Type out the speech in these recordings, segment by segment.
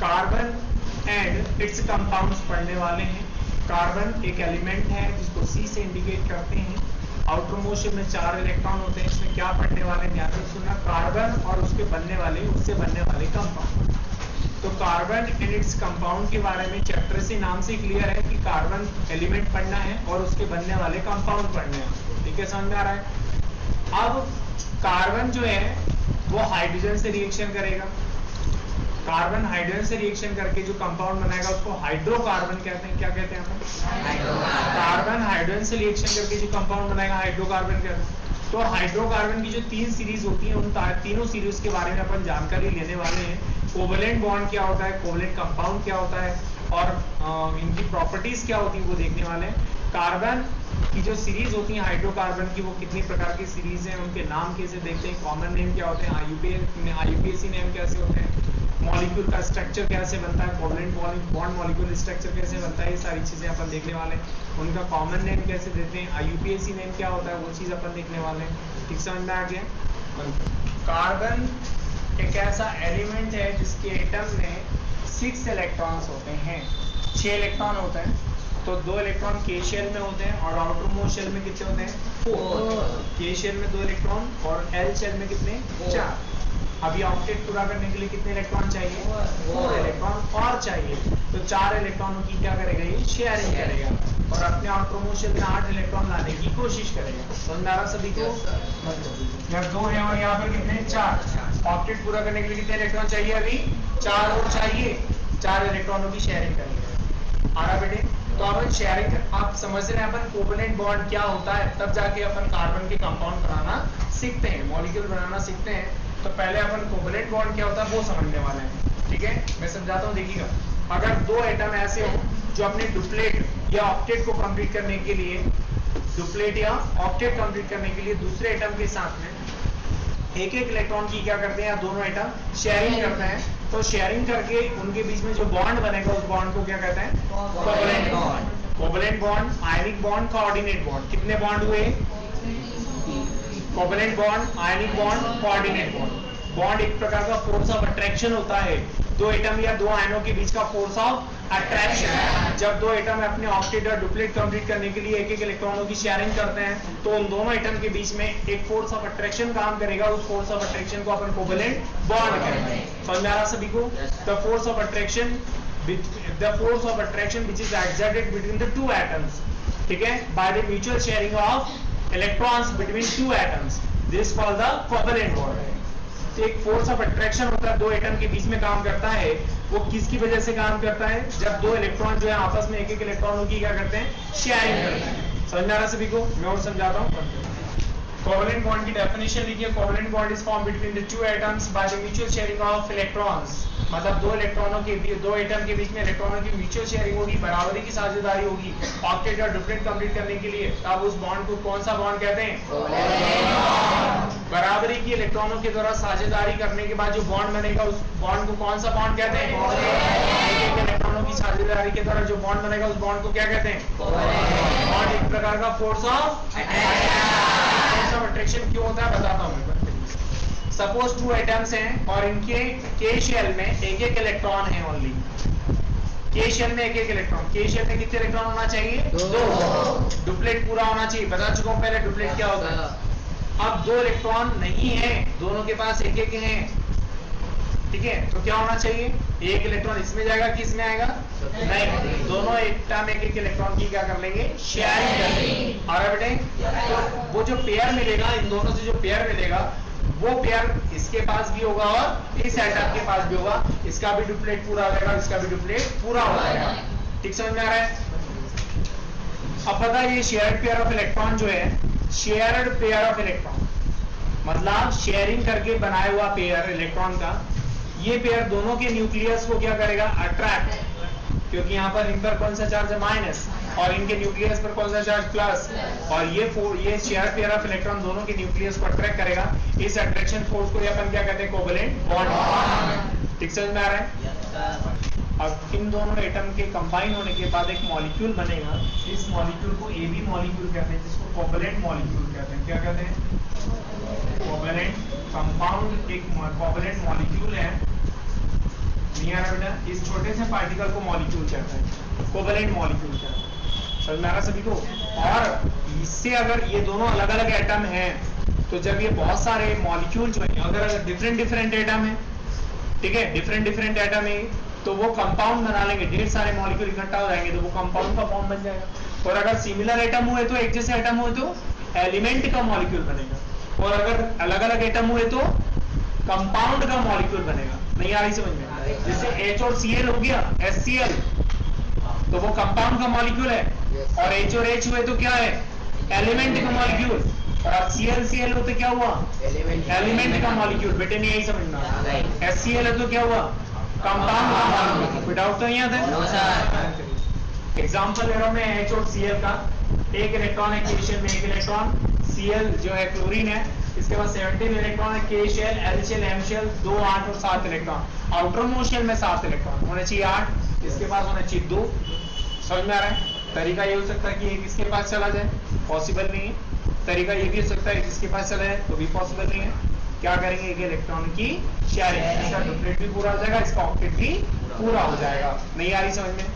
Carbon and it's compounds पढ़ने वाले हैं। कार्बन एक एलिमेंट है जिसको सी से इंडिकेट करते हैं। आउटर मोस्ट में 4 इलेक्ट्रॉन होते हैं। इसमें क्या पढ़ने वाले हैं, ध्यान से सुनना, कार्बन और उसके बनने वाले, उससे बनने वाले कंपाउंड। तो कार्बन एंड इट्स कंपाउंड के बारे में चैप्टर से नाम से क्लियर है कि कार्बन एलिमेंट पढ़ना है और उसके बनने वाले कंपाउंड पढ़ने हैं। ठीक है, समझ में आ रहा है। अब कार्बन जो है वो हाइड्रोजन से रिएक्शन करेगा। कार्बन हाइड्रोजन से रिएक्शन करके जो कंपाउंड बनाएगा उसको हाइड्रोकार्बन कहते हैं। क्या कहते हैं अपन? कार्बन हाइड्रोजन से रिएक्शन करके जो कंपाउंड बनाएगा हाइड्रोकार्बन कहते हैं। तो हाइड्रोकार्बन की जो 3 सीरीज होती है उन तीनों सीरीज के बारे में अपन जानकारी लेने वाले हैं। कोवेलेंट बॉन्ड क्या होता है, कोवेलेंट कंपाउंड क्या होता है और इनकी प्रॉपर्टीज क्या होती है वो देखने वाले हैं। कार्बन की जो सीरीज होती है हाइड्रोकार्बन की वो कितनी प्रकार की सीरीज हैं, उनके नाम कैसे देखते हैं, कॉमन नेम क्या होते हैं, आईयूपीएसी नेम कैसे होते हैं, मॉलिक्यूल का स्ट्रक्चर कैसे बनता है, कोवेलेंट बॉन्ड मॉलिक्यूल स्ट्रक्चर कैसे बनता है, ये सारी चीजें अपन देखने वाले हैं। उनका कॉमन नेम कैसे देते हैं, आईयूपीएसी नेम क्या होता है, वो चीज अपन देखने वाले हैं। ठीक समझ में आ गया। कार्बन एक ऐसा एलिमेंट है जिसके एटम में 6 इलेक्ट्रॉन्स होते हैं। 6 इलेक्ट्रॉन होते हैं। तो 2 इलेक्ट्रॉन के शेल में होते हैं और आउटर मोस्ट शेल में कितने होते हैं, 4। के शेल में 2 इलेक्ट्रॉन और एल शेल में कितने, 4। अभी ऑक्टेट पूरा करने के लिए कितने इलेक्ट्रॉन चाहिए, 4 इलेक्ट्रॉन और चाहिए। तो 4 इलेक्ट्रॉनों की क्या करेगा, ये शेयरिंग करेगा और अपने आउटर मोस्ट शेल में 8 इलेक्ट्रॉन लाने की कोशिश करेगा। समझ में आ रहा सभी को? यहाँ 2 है और यहाँ पर कितने, 4। ऑक्टेट पूरा करने के लिए कितने इलेक्ट्रॉन चाहिए, अभी 4 और चाहिए। 4 इलेक्ट्रॉनों की शेयरिंग करेंगे। आ रहा बेटे? तो अपन शेयरिंग, आप समझ रहे हैं अपन कोवेलेंट बॉन्ड क्या होता है, तब जाके अपन कार्बन के कंपाउंड बनाना सीखते हैं, मॉलिक्यूल बनाना सीखते हैं। तो पहले अपन कोवेलेंट बॉन्ड क्या होता है वो समझने वाले हैं। ठीक है, मैं समझाता हूँ, देखिएगा। अगर 2 एटम ऐसे हो जो अपने डुप्लेट या ऑक्टेट को कंप्लीट करने के लिए, डुप्लेट या ऑक्टेट कंप्लीट करने के लिए दूसरे एटम के साथ में एक इलेक्ट्रॉन की क्या करते हैं, दोनों एटम शेयरिंग करते हैं। तो शेयरिंग करके उनके बीच में जो बॉन्ड बनेगा उस बॉन्ड को क्या कहते हैं, covalent bond. Covalent bond, ionic bond, coordinate bond. कितने बॉन्ड हुए, covalent bond, ionic bond, coordinate bond. Bond एक प्रकार का फोर्स ऑफ अट्रैक्शन होता है, 2 एटम या 2 आयनों के बीच का फोर्स ऑफ अट्रैक्शन। जब 2 एटम अपने ऑक्टेट और डुप्लेट कंप्लीट करने के लिए एक इलेक्ट्रॉनों की शेयरिंग करते हैं तो उन दोनों एटम के बीच में एक फोर्स ऑफ अट्रैक्शन काम करेगा। उस फोर्स ऑफ अट्रैक्शन को अपन कोवेलेंट बॉन्ड करेंगे। समझ में आ रहा सभी को? The force of attraction which is exerted between the 2 atoms, ठीक है, by the mutual sharing of electrons between 2 atoms, this is called the covalent bond। एक फोर्स ऑफ अट्रैक्शन होता है, 2 एटम के बीच में काम करता है। वो किसकी वजह से काम करता है, जब 2 इलेक्ट्रॉन जो है आपस में एक इलेक्ट्रॉनों की क्या करते हैं, शेयरिंग करते हैं। समझ में आ रहा सभी को? मैं और समझाता हूँ। कोवेलेंट बॉन्ड की डेफिनेशन लिखिए। Covalent bond is form between the 2 atoms by the mutual sharing of electrons. मतलब 2 एटम के बीच में इलेक्ट्रॉनों की म्यूचुअल शेयरिंग होगी, बराबरी की साझेदारी होगी ऑक्टेट और डुप्लेट कंप्लीट करने के लिए। अब उस बॉन्ड को कौन सा बॉन्ड कहते हैं, बराबरी की इलेक्ट्रॉनों के द्वारा साझेदारी करने के बाद जो बॉन्ड बनेगा उस बॉन्ड को कौन सा बॉन्ड कहते हैं, एक इलेक्ट्रॉनों की साझेदारी के द्वारा जो बॉन्ड बनेगा उस बॉन्ड को क्या कहते हैं, बॉन्ड। एक प्रकार का फोर्स ऑफ अट्रैक्शन क्यों होता है बताता हूँ। सपोज 2 एटम्स हैं और इनके के शेल में एक इलेक्ट्रॉन है ओनली। के शेल में एक इलेक्ट्रॉन, के शेल में कितने इलेक्ट्रॉन होना चाहिए, 2। डुप्लेट पूरा होना चाहिए, बता चुका हूं पहले डुप्लेट क्या होता है। अब 2 इलेक्ट्रॉन नहीं है, दोनों के पास एक हैं, ठीक है, तो क्या होना चाहिए, एक इलेक्ट्रॉन इसमें जाएगा कि इसमें आएगा, नहीं, दोनों एटम एक इलेक्ट्रॉन की क्या कर लेंगे, शेयरिंग कर लेंगे। और बेटे तो वो जो पेयर मिलेगा, इन दोनों से जो पेयर मिलेगा वो पेयर इसके पास भी होगा और इस एटम के पास भी होगा। इसका भी डुप्लेट पूरा हो जाएगा, इसका भी डुप्लेट पूरा हो जाएगा। ठीक समझ में आ रहा है? अब पता है ये शेयर्ड पेयर ऑफ इलेक्ट्रॉन जो है, शेयर्ड पेयर ऑफ इलेक्ट्रॉन मतलब शेयरिंग करके बनाया हुआ पेयर इलेक्ट्रॉन का, ये पेयर दोनों के न्यूक्लियस को क्या करेगा, अट्रैक्ट, क्योंकि यहाँ पर इन पर कौन सा चार्ज है, माइनस, और इनके न्यूक्लियस पर कौन सा चार्ज, प्लस। और ये शेयर पेयर ऑफ इलेक्ट्रॉन दोनों के न्यूक्लियस को अट्रैक्ट करेगा। इस अट्रैक्शन फोर्स को अपन क्या कहते हैं, कोवेलेंट बॉन्ड। ठीक समझ में आ रहा है? अब इन दोनों एटम के कंबाइन होने के बाद एक मॉलिक्यूल बनेगा। इस मॉलिक्यूल को एबी मॉलिक्यूल कहते हैं, जिसको कोवेलेंट मॉलिक्यूल कहते हैं। क्या कहते हैं, कोवेलेंट कंपाउंड। एक कोवेलेंट मॉलिक्यूल है, नहीं आ रहा बेटा? इस छोटे से पार्टिकल को मॉलिक्यूल कहते हैं, कोवेलेंट मॉलिक्यूल कहते हैं। समझ में आ रहा सभी को? और इससे अगर ये दोनों अलग अलग एटम हैं, तो जब ये बहुत सारे मॉलिक्यूल जो है, अगर डिफरेंट डिफरेंट एटम है, ठीक है, डिफरेंट डिफरेंट एटम है, तो वो कंपाउंड बना लेंगे, ढेर सारे मॉलिक्यूल इकट्ठा हो जाएंगे, तो वो कंपाउंड का फॉर्म बन जाएगा। और अगर सिमिलर एटम हुए तो, एक जैसे एटम हुए तो एलिमेंट का मॉलिक्यूल बनेगा। और अगर अलग अलग एटम हुए तो कंपाउंड का मॉलिक्यूल बनेगा। नहीं आ रही समझ में? जैसे H और Cl हो गया, HCl, तो वो कंपाउंड का मॉलिक्यूल है। और H और H हुए तो क्या है? एलिमेंट का मॉलिक्यूल। और Cl हो तो क्या हुआ? एलिमेंट का मॉलिक्यूल। बेटे नहीं यही समझना। HCl है तो क्या हुआ? कंपाउंड का मॉलिक्यूल। कोई डाउट तो नहीं आता है? एग्जाम्पल ले रहा हूं मैं H और Cl का। एक इलेक्ट्रॉन है K शेल में, एक इलेक्ट्रॉन Cl जो है क्लोरीन है, इसके पास 17 इलेक्ट्रॉन है, K shell, L shell, M shell, 2, 8 और 7 इलेक्ट्रॉन। आउटर मोस्ट शेल में 7 इलेक्ट्रॉन होने चाहिए, 8, इसके पास होने चाहिए 2। समझ में आ रहा है? तरीका ये हो सकता है कि एक इसके पास चला जाए, पॉसिबल नहीं है। तरीका ये भी हो सकता है इसके पास चला जाए, तो भी पॉसिबल नहीं है। क्या करेंगे? एक इलेक्ट्रॉन की शेयरिंग, इसका डुप्लेट भी पूरा हो जाएगा, इसका ऑक्टेट भी पूरा हो जाएगा। नहीं आ रही समझ में?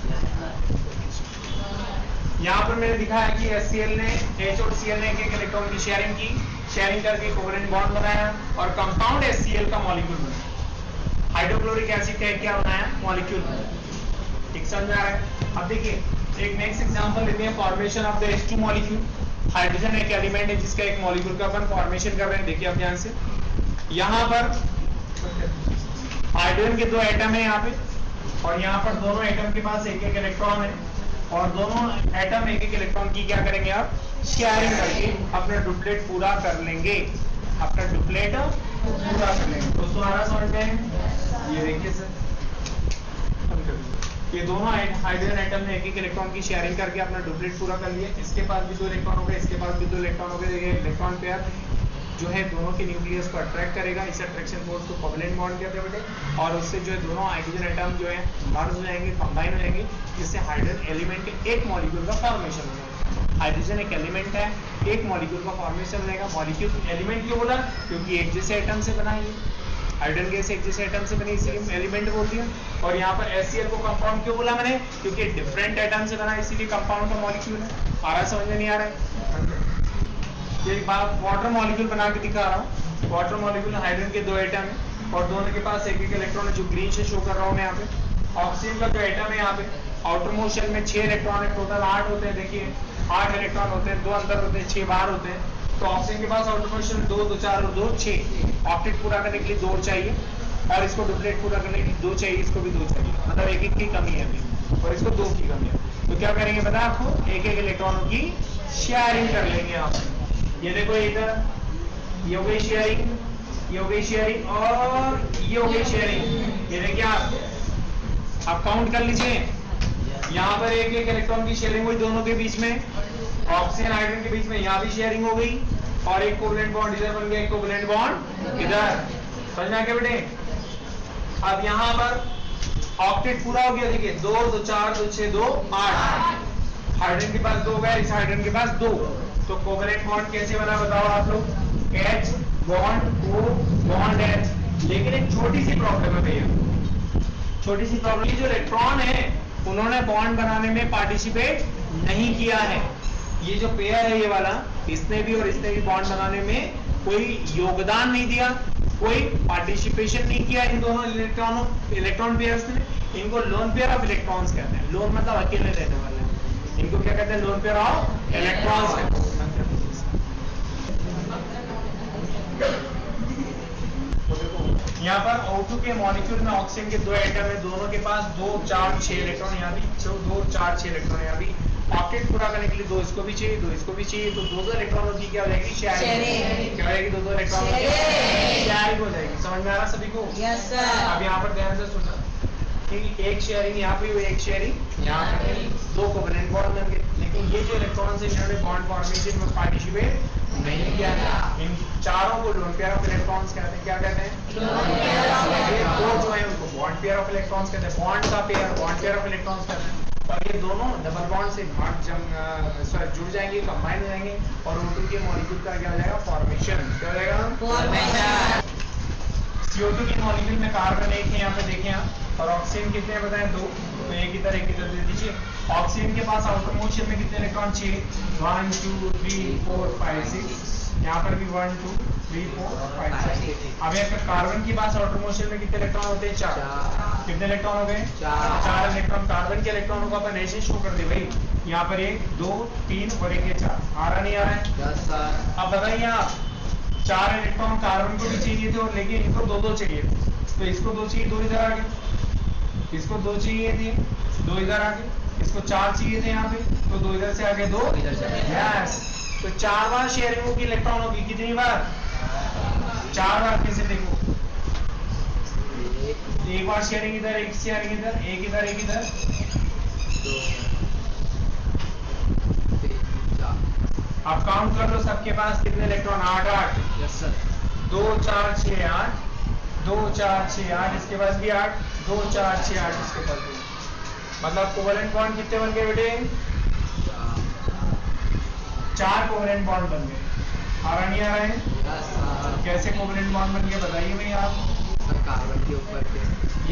यहाँ पर मैंने दिखाया कि HCl ने, H और Cl ने एक इलेक्ट्रॉन की शेयरिंग की, शेयरिंग करके कोवेलेंट बॉन्ड बनाया और कंपाउंड HCl का मॉलिक्यूल बनाया। हाइड्रोक्लोरिक एसिड का क्या बनाया? मॉलिक्यूल बनाया। ठीक समझ में आ रहा है? अब देखिए एक नेक्स्ट एग्जांपल लेते हैं, formation of the H2 molecule. Hydrogen एक एलिमेंट है जिसका एक मॉलिक्यूल का अपन फॉर्मेशन कर रहे हैं। देखिए आप ध्यान से, यहाँ पर हाइड्रोजन के 2 एटम है यहाँ पे, और यहाँ पर दोनों एटम के पास एक एक इलेक्ट्रॉन है, और दोनों एटम एक एक इलेक्ट्रॉन की क्या करेंगे? आप शेयरिंग करके अपना डुप्लेट पूरा कर लेंगे, अपना डुप्लेट पूरा कर लेंगे। दोस्तों आ रहा समझ में? ये देखिए सर, ये दोनों हाइड्रोजन एटम ने एक एक इलेक्ट्रॉन की शेयरिंग करके अपना डुप्लेट पूरा कर लिया। इसके पास भी 2 इलेक्ट्रॉन हो गए, इसके पास भी 2 इलेक्ट्रॉन हो गए। देखिए इलेक्ट्रॉन पेयर जो है दोनों के न्यूक्लियस को अट्रैक्ट करेगा, इस अट्रैक्शन फोर्स को कोवेलेंट बॉन्ड कहते हैं बेटे। और उससे जो है दोनों हाइड्रोजन एटम जो है मर्ज हो जाएंगे, कंबाइन हो जाएंगे, जिससे हाइड्रोजन एलिमेंट के एक मॉलिक्यूल का फॉर्मेशन हो जाएगा। हाइड्रोजन एक एलिमेंट है, एक मॉलिक्यूल का फॉर्मेशन हो जाएगा। मॉलिक्यूल एलिमेंट क्यों बोला? क्योंकि एक जैसे एटम से बना है, हाइड्रोजन गैस एक जैसे एटम से बनी, इसीलिए एलिमेंट बोल दिया। और यहाँ पर HCl को कंपाउंड क्यों बोला मैंने? क्योंकि डिफरेंट एटम से बना, इसीलिए कंपाउंड का मॉलिक्यूल है। आ रहा समझ में? नहीं आ रहा है? ये बात वाटर मॉलिक्यूल बना के दिखा रहा हूँ। वाटर मॉलिक्यूल हाइड्रोजन के 2 एटम है, और दोनों के पास एक एक इलेक्ट्रॉन है, जो ग्रीन से शो कर रहा हूँ मैं यहाँ पे। ऑक्सीजन का जो एटम है यहाँ पे, आउटर मोस्ट शेल में 6 इलेक्ट्रॉन है, टोटल 8 होते हैं। देखिए 8 इलेक्ट्रॉन होते हैं, 2 अंदर होते हैं, 6 बाहर होते हैं। तो ऑक्सीजन के पास आउटर मोस्ट शेल 2, 2, 4 और 2, 6। ऑक्टेट पूरा करने के लिए 2 चाहिए, और इसको डुप्लेट पूरा करने के लिए 2 चाहिए, इसको भी 2 चाहिए, मतलब एक एक की कमी है अभी, और इसको 2 की कमी है। तो क्या करेंगे पता है आपको? एक एक इलेक्ट्रॉनों की शेयरिंग कर लेंगे आप। ये देखो इधर ये हो गई शेयरिंग, ये हो गई शेयरिंग, और ये हो गई शेयरिंग। ये देखिए आप काउंट कर लीजिए, यहाँ पर एक एक इलेक्ट्रॉन की शेयरिंग हुई दोनों के बीच में, ऑक्सीजन हाइड्रोजन के बीच में यहाँ भी शेयरिंग हो गई, और एक कोवेलेंट बॉन्ड इधर बन गया, एक कोवेलेंट बॉन्ड इधर। समझ में आ गया बेटे? अब यहाँ पर ऑक्टेट पूरा हो गया। देखिए 2, 2, 4, 2, 6, 2, 8। हाइड्रोजन के पास 2 गए, इस हाइड्रोजन के पास 2। तो कोवेलेंट बॉन्ड कैसे बना बताओ आप लोग? H bond O bond H। लेकिन एक छोटी सी प्रॉब्लम है भैया, छोटी सी प्रॉब्लम, जो इलेक्ट्रॉन है उन्होंने बॉन्ड बनाने में पार्टिसिपेट नहीं किया है। ये जो पेयर है ये वाला, इसने भी और इसने भी बॉन्ड बनाने में कोई योगदान नहीं दिया, कोई पार्टिसिपेशन नहीं किया इन दोनों इलेक्ट्रॉन पेयर्स ने। इनको लोन पेयर ऑफ इलेक्ट्रॉन्स कहते हैं। लोन मतलब अकेले रहने वाले, इनको क्या कहते हैं? लोन पेयर ऑफ इलेक्ट्रॉन्स कहते हैं। यहाँ पर O2 के मॉलिक्यूल में ऑक्सीजन के 2 एटम है, दोनों के पास 2, 4, 6 इलेक्ट्रॉन, यहाँ भी 2, 4, 6 इलेक्ट्रॉन यहाँ भी। ऑक्टेट पूरा करने के लिए 2 इसको भी चाहिए, 2 इसको भी चाहिए, तो 2 इलेक्ट्रॉनों की क्या हो जाएगी? शेयरिंग। क्या हो जाएगी? 2 इलेक्ट्रॉनों की शेयरिंग हो जाएगी। समझ में आ रहा सभी को? Yes sir. अब यहाँ पर ध्यान से सुनना कि एक शेयरिंग यहाँ पे हुई, एक शेयरिंग यहाँ पे, 2 कोवेलेंट बॉन्ड बन गए। लेकिन ये जो इलेक्ट्रॉन से इन्होंने बॉन्ड फॉर्मेशन में पार्टिसिपेट नहीं किया। इन चारों को लोन पेयर ऑफ इलेक्ट्रॉन्स कहते हैं। क्या कहते हैं? ये 2 जो है उनको बॉन्ड पेयर ऑफ इलेक्ट्रॉन्स कहते हैं। बॉन्ड का pair bond pair of electrons कहते हैं। और ये दोनों डबल बॉन्ड से जुड़ जाएंगे, कंबाइन हो जाएंगे, और O2 के मॉलिक्यूल का क्या हो जाएगा? फॉर्मेशन। क्या हो जाएगा? फॉर्मेशन। CO2 के मॉलिक्यूल में कार्बन 1 है, यहाँ पे देखें आप, और ऑक्सीजन कितने बताएं 2, तो एक इधर दे दीजिए। ऑक्सीजन के पास आउटर मोशन में कितने इलेक्ट्रॉन चाहिए 1 2 3 4 5 6, यहाँ पर भी 1 2 3 4 5 6। अब यहाँ पर कार्बन के पास आउटर मोशन में कितने इलेक्ट्रॉन होते हैं 4। कितने इलेक्ट्रॉन हो गए 4 इलेक्ट्रॉन। कार्बन के इलेक्ट्रॉनों को अपन ऐसे शो कर दे भाई, यहाँ पर 1 2 3 और 1 4। आ रहा नहीं आ रहा है? अब बताइए आप 4 इलेक्ट्रॉन कार्बन को भी चाहिए थे और लेकिन इनको 2 चाहिए थे, तो इसको 2 चाहिए 2 इधर आ गए, इसको 2 चाहिए थे 2 इधर आ गए, इसको 4 चाहिए थे यहाँ पे, तो 2 इधर से आ गए 2 इधर से। यस, तो 4 बार शेयरिंग होगी इलेक्ट्रॉन होगी, कितनी बार 4 बार। कैसे देखो, एक बार शेयरिंग इधर, एक शेयरिंग इधर, एक इधर एक इधर, अब काउंट कर लो सबके पास कितने इलेक्ट्रॉन 8 8। Yes sir. 2 4 6 8, 2 4 6 8, इसके पास भी 8, 2 4 6 8 इसके पास भी। मतलब कोवेलेंट बॉन्ड कितने बन गए बेटे 4 कोवेलेंट बॉन्ड बन गए। आ रहा नहीं आ रहा है? कैसे कोवेलेंट बॉन्ड बन गए बताइए भैया आप। कार्बन के ऊपर के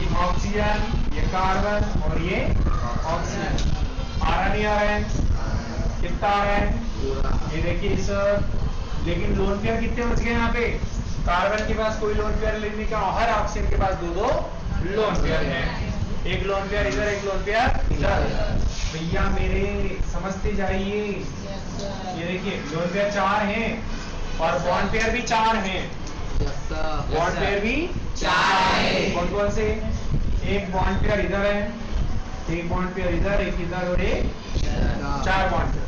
ये ऑक्सीजन, ये कार्बन और ये ऑक्सीजन। आ रहा नहीं आ रहा है? कितना आ रहा है ये देखिए सर। लेकिन लोन पेयर कितने बच गए यहाँ पे, कार्बन के पास कोई लोन पेयर लेने का, हर ऑक्सीजन के पास 2 लोन पेयर है, एक लोन पेयर इधर एक लोन पेयर इधर। भैया मेरे समझते जाइए, ये देखिए लोन पेयर 4 हैं और बॉन्ड पेयर भी 4 हैं। बॉन्ड पेयर भी 4 है। कौन कौन से? एक बॉन्ड पेयर इधर है, एक बॉन्ड पेयर इधर, एक इधर और एक 4 बॉन्ड पेयर।